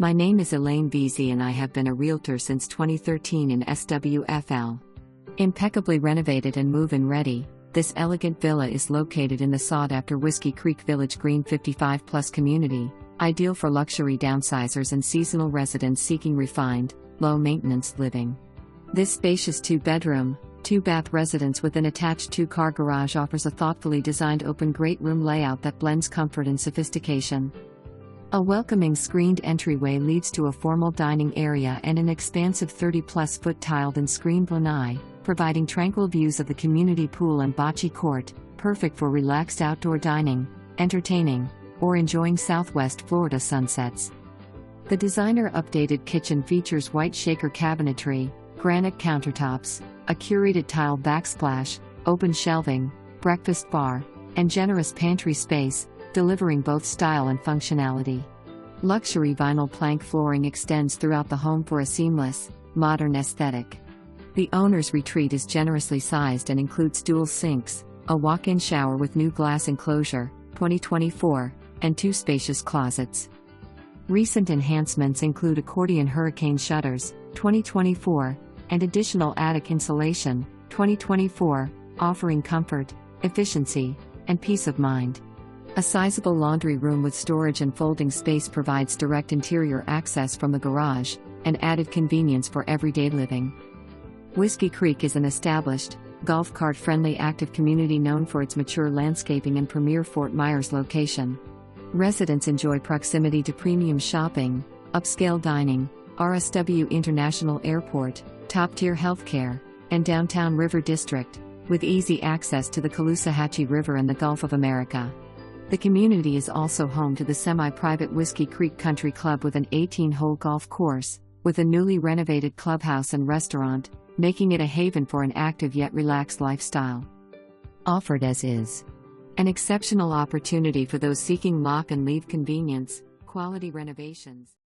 My name is Elaine Veasy and I have been a realtor since 2013 in SWFL. Impeccably renovated and move-in ready, this elegant villa is located in the sought-after Whiskey Creek Village Green 55+ community, ideal for luxury downsizers and seasonal residents seeking refined, low-maintenance living. This spacious 2-bedroom, 2-bath residence with an attached 2-car garage offers a thoughtfully designed open great room layout that blends comfort and sophistication. A welcoming screened entryway leads to a formal dining area and an expansive 30+ foot tiled and screened lanai, providing tranquil views of the community pool and bocce court, perfect for relaxed outdoor dining, entertaining, or enjoying Southwest Florida sunsets. The designer-updated kitchen features white shaker cabinetry, granite countertops, a curated tile backsplash, open shelving, breakfast bar, and generous pantry space, delivering both style and functionality. Luxury vinyl plank flooring extends throughout the home for a seamless, modern aesthetic. The owner's retreat is generously sized and includes dual sinks, a walk-in shower with new glass enclosure, 2024, and 2 spacious closets. Recent enhancements include accordion hurricane shutters, 2024, and additional attic insulation, 2024, offering comfort, efficiency, and peace of mind. A sizable laundry room with storage and folding space provides direct interior access from the garage, and added convenience for everyday living. Whiskey Creek is an established, golf cart-friendly active community known for its mature landscaping and premier Fort Myers location. Residents enjoy proximity to premium shopping, upscale dining, RSW International Airport, top-tier healthcare, and downtown River District, with easy access to the Caloosahatchee River and the Gulf of America. The community is also home to the semi-private Whiskey Creek Country Club with an 18-hole golf course, with a newly renovated clubhouse and restaurant, making it a haven for an active yet relaxed lifestyle. Offered as is. An exceptional opportunity for those seeking lock and leave convenience, quality renovations.